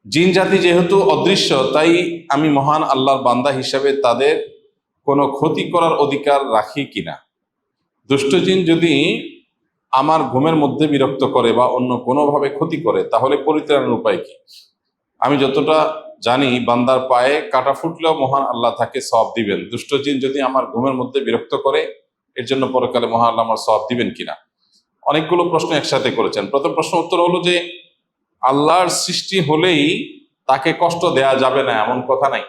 জিন জাতি যেহেতু অদৃশ্য, তাই আমি মহান আল্লাহর বান্দা হিসাবে তাদের কোনো ক্ষতি করার অধিকার রাখি কিনা? দুষ্ট জিন যদি আমার ঘুমের মধ্যে বিরক্ত করে বা অন্য কোনোভাবে ক্ষতি করে, তাহলে পরিত্রাণের উপায় কি? আমি যতটা জানি, বান্দার পায়ে কাটা ফুটলেও মহান আল্লাহ তাকে সওয়াব দিবেন। দুষ্ট জিন যদি আমার ঘুমের মধ্যে বিরক্ত করে, এর জন্য পরকালে মহান আল্লাহ আমার সওয়াব দিবেন কিনা? অনেকগুলো প্রশ্ন একসাথে করেছেন। প্রথম প্রশ্ন উত্তর হলো যে আল্লাহর সৃষ্টি হলেই তাকে কষ্ট দেয়া যাবে না এমন কথা নাই।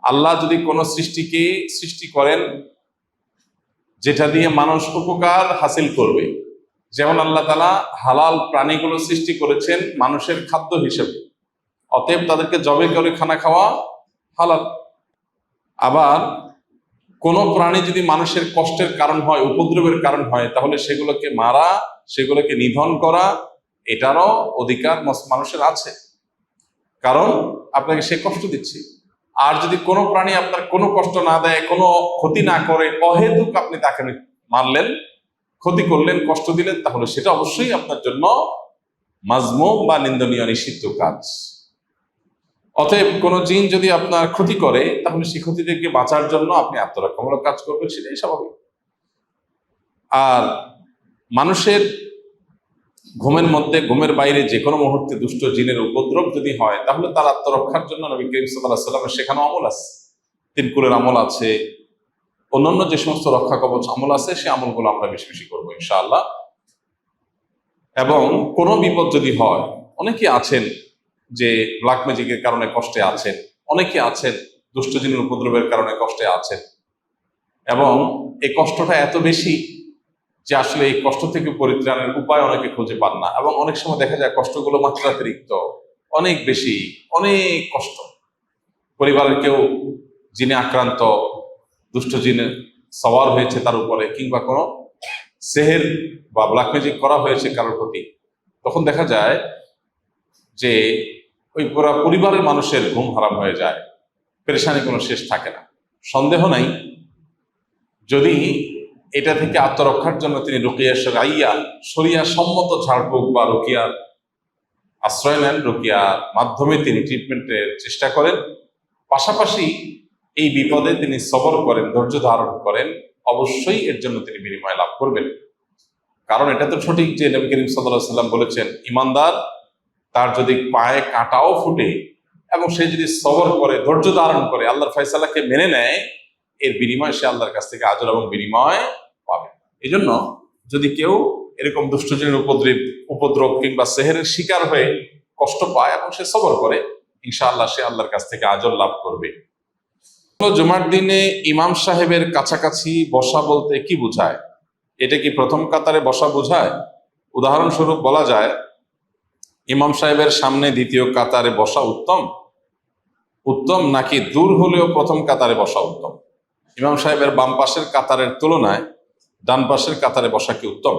আল্লাহ যদি কোনো সৃষ্টিকে সৃষ্টি করেন যেটা দিয়ে মানুষ উপকার হাসিল করবে, যেমন আল্লাহ তাআলা হালাল প্রাণীগুলো সৃষ্টি করেছেন মানুষের খাদ্য হিসেবে, অতএব তাদেরকে জবে করে খানা খাওয়া হালাল। আবার কোনো প্রাণী যদি মানুষের কষ্টের কারণ হয়, উপদ্রবের কারণ হয়, তাহলে সেগুলোকে মারা, সেগুলোকে নিধন করা, এটারও অধিকার মানুষের আছে, কারণ আপনাকে সে কষ্ট দিচ্ছে। আর যদি কোনো প্রাণী আপনার কোনো কষ্ট না দেয়, কোনো ক্ষতি না করে, অহেতুক আপনি তাকে মারলেন, ক্ষতি করলেন, কষ্ট দিলেন, তাহলে সেটা অবশ্যই আপনার জন্য মাজমুম বা নিন্দনীয়, নিষিদ্ধ কাজ। অতএব কোনো জিন যদি আপনার ক্ষতি করে, তাহলে সেই ক্ষতি থেকে বাঁচার জন্য আপনি আত্মরক্ষামূলক কাজ করবেন, সেটাই স্বাভাবিক। আর মানুষের ঘুমের মধ্যে, ঘুমের বাইরে যে কোনো মুহূর্তে দুষ্ট জিনের উপদ্রব যদি হয়, তাহলে তার আত্মরক্ষার জন্য নবী করিম সাল্লাল্লাহু আলাইহি ওয়াসাল্লামের শেখানো আমল আছে, তিন কুলের আমল আছে, অন্যান্য যে সমস্ত রক্ষা কবচ আমল আছে, সে আমলগুলো আমরা বেশি বেশি করবো ইনশাআল্লাহ। এবং কোনো বিপদ যদি হয়, অনেকে আছেন যে ব্ল্যাক ম্যাজিকের কারণে কষ্টে আছেন, অনেকে আছেন দুষ্ট জিনের উপদ্রবের কারণে কষ্টে আছেন, এবং এই কষ্টটা এত বেশি যে আসলে এই কষ্ট থেকে পরিত্রাণের উপায় অনেকে খুঁজে পান না, এবং অনেক সময় দেখা যায় কষ্টগুলো মাত্রাতিরিক্ত, অনেক বেশি, অনেক কষ্ট। পরিবারের কেউ জিনে আক্রান্ত, দুষ্ট জিনে সওয়ার হয়েছে তার উপরে, কিংবা কোনো সেহের বা ব্ল্যাক ম্যাজিক করা হয়েছে কারোর প্রতি, তখন দেখা যায় যে ওই পুরা পরিবারের মানুষের ঘুম হারাম হয়ে যায়, পেরেশানি কোনো শেষ থাকে না। সন্দেহ নাই, যদি এটা থেকে আত্মরক্ষার জন্য তিনি রুকিয়া শরঈয়া, শরিয়া সম্মত ঝাড়ফুঁক বা রুকিয়ার আশ্রয় নেন, রুকিয়ার মাধ্যমে তিনি ট্রিটমেন্টের চেষ্টা করেন, পাশাপাশি এই বিপদে তিনি সবর করেন, ধৈর্য ধারণ করেন, অবশ্যই এর জন্য তিনি বিনিময় লাভ করবেন। কারণ এটা তো সঠিক যে নবী করিম সাল্লাল্লাহু আলাইহি ওয়াসাল্লাম বলেছেন, ইমানদার তার যদি পায়ে কাঁটাও ফুটে এবং সে যদি সবর করে, ধৈর্য ধারণ করে, আল্লাহর ফয়সালাকে মেনে নেয়, এর বিনিময় সে আল্লাহর কাছ থেকে আজর এবং বিনিময় পাবে। এই জন্য যদি কেউ এরকম দুষ্টজনের উপদ্রব কিংবা সেহেরের শিকার হয়ে কষ্ট পায় এবং সে সবর করে, ইনশাআল্লাহ সে আল্লাহর কাছ থেকে আজর লাভ করবে। জুমার দিনে ইমাম সাহেবের কাছাকাছি বসা বলতে কি বোঝায়? এটা কি প্রথম কাতারে বসা বোঝায়? উদাহরণস্বরূপ বলা যায়, ইমাম সাহেবের সামনে দ্বিতীয় কাতারে বসা উত্তম উত্তম নাকি দূর হলেও প্রথম কাতারে বসা উত্তম? ইমাম সাহেবের বাম পাশের কাতারের তুলনায় ডান পাশের কাতারে বসা কি উত্তম?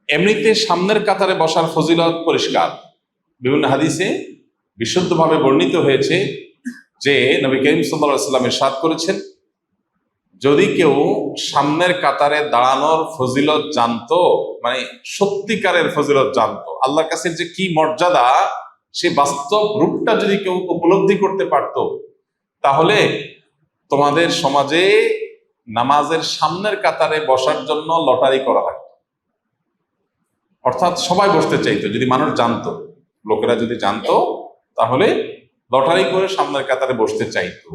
এমনিতে সামনের কাতারে বসার ফজিলত পরিষ্কার, বিভিন্ন হাদিসে বিশুদ্ধভাবে বর্ণিত হয়েছে যে নবী করিম সাল্লাল্লাহু আলাইহি ওয়াসাল্লাম ইরশাদ করেছেন, যদি কেউ সামনের কাতারে দাঁড়ানোর ফজিলত জানতো, মানে সত্যিকারের ফজিলত জানতো, আল্লাহর কাছে যে কি মর্যাদা, সে বাস্তব রূপটা যদি কেউ উপলব্ধি করতে পারতো, তাহলে তোমাদের সমাজে নামাজের সামনের কাতারে বসার জন্য লটারি করা লাগতো। অর্থাৎ সবাই বসতে চাইতো, যদি মানুষ জানতো, লোকেরা যদি জানতো, তাহলে লটারি করে সামনের কাতারে বসতে চাইতো।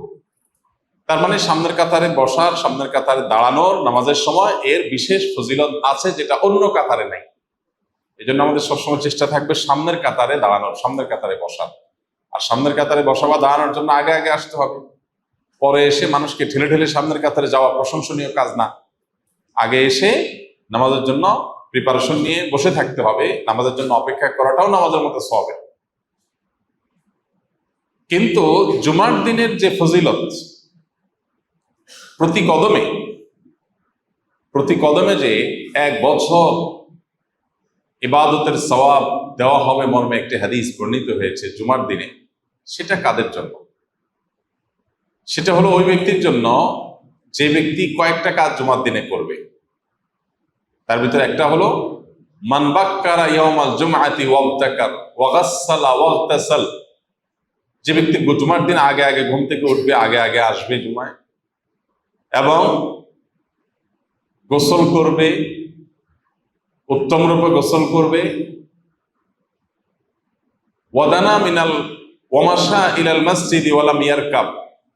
তার মানে সামনের কাতারে বসার, সামনের কাতারে দাঁড়ানোর নামাজের সময় এর বিশেষ ফজিলত আছে, যেটা অন্য কাতারে নাই। এই জন্য আমাদের সবসময় চেষ্টা থাকবে সামনের কাতারে দাঁড়ানোর, সামনের কাতারে বসার। আর সামনের কাতারে বসা বা দাঁড়ানোর জন্য আগে আগে আসতে হবে, পরে এসে মানুষকে ঠেলে ঠেলে সামনের কাতারে যাওয়া প্রশংসনীয় কাজ না। আগে এসে নামাজের জন্য প্রিপারেশন নিয়ে বসে থাকতে হবে, নামাজের জন্য অপেক্ষা করাটাও নামাজের মতো সওয়াব। কিন্তু জুমার দিনের যে ফজিলত, প্রতি কদমে যে 1 বছর ইবাদতের সওয়াব দেওয়া হবে মর্মে একটি হাদিস বর্ণিত হয়েছে জুমার দিনে, সেটা কাদের জন্য? সেটা হলো ওই ব্যক্তির জন্য যে ব্যক্তি কয়েকটা কাজ জুমার দিনে করবে। তার ভিতরে একটা হলো মান বাক্কারা ইয়াউমাল জুমআতি ওয়াবতাকার ওয়া গাসসালা ওয়াগতাসাল, যে ব্যক্তি জুমার দিন আগে আগে ঘুম থেকে উঠবে, আগে আগে আসবে জুমায়, এবং গোসল করবে, উত্তম রূপে গোসল করবে, ওয়াদানা মিনাল ওয়ামাশা ইলাল মসজিদি ওয়ালাম ইয়ারকাব,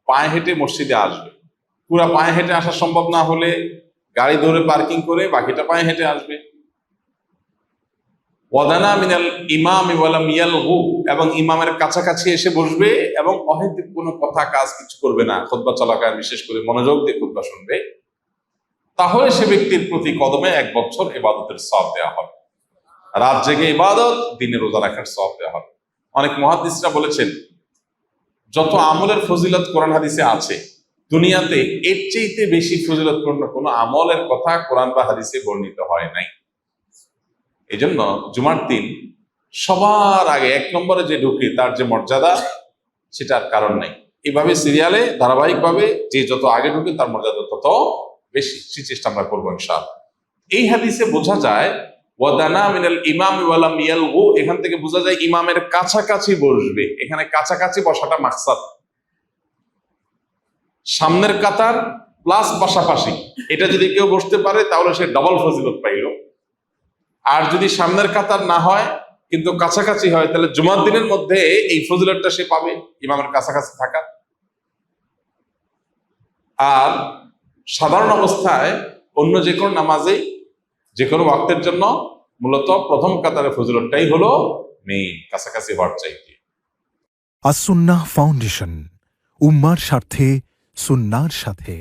পায়ে হেঁটে মসজিদে আসবে। পুরা পায়ে হেঁটে আসা সম্ভব না হলে গাড়ি ধরে পার্কিং করে বাকিটা পায়ে হেঁটে আসবে। ওয়াদানা মিনাল ইমাম ওয়ালাম ইয়ালগু, এবং ইমামের কাছাকাছি এসে বসবে এবং অহেতুক কোনো কথা কাজ কিছু করবে না, খুতবা চলাকালীন বিশেষ করে মনোযোগ দিয়ে খুতবা শুনবে। তাহলে সে ব্যক্তির প্রতি কদমে 1 বছর ইবাদতের সওয়াব দেওয়া হবে। রাত জেগে ইবাদত, দিনে রোজা রাখার সওয়াব দেওয়া হবে। অনেক মুহাদ্দিসরা বলেছেন, যত আমলের ফজিলত কোরআন হাদিসে আছে, দুনিয়াতে এর চাইতে বেশি ফজিলতপূর্ণ কোনো আমলের কথা কোরআন বা হাদিসে বর্ণিত হয় নাই। এই জন্য জুমার দিন সবার আগে 1 নম্বরে যে ঢুকে তার যে মর্যাদা, সেটার কারণ নাই। এইভাবে সিরিয়ালে ধারাবাহিকভাবে যে যত আগে ঢুকে তার মর্যাদা তত বেশি। সে চেষ্টা আমরা করবো ইনশাআল্লাহ। এই হাদিসে বোঝা যায় ওয়াদানা মিনাল ইমাম ওয়ালাম ইয়ালগু, এখান থেকে বোঝা যায় ইমামের কাছাকাছি বসবে। এখানে কাছাকাছি বসাটা মাকসাদ, সামনের কাতার প্লাস পাশাপাশি, এটা যদি কেউ বসতে পারে তাহলে সে ডবল ফজিলত পাইল। আর যদি সামনের কাতার না হয় কিন্তু কাছাকাছি হয়, তাহলে জুমার দিনের মধ্যে এই ফজিলতটা সে পাবে, ইমামের কাছাকাছি থাকা। আর সাধারণ অবস্থায় অন্য যে কোনো নামাজে যে কোনো ওয়াক্তের জন্য মূলত প্রথম কাতারের ফজিলতটাই হলো মেইন, কাছাকাছি হওয়ার চাইতে। আস-সুন্নাহ ফাউন্ডেশন, উম্মার স্বার্থে সুন্নাহর সাথে।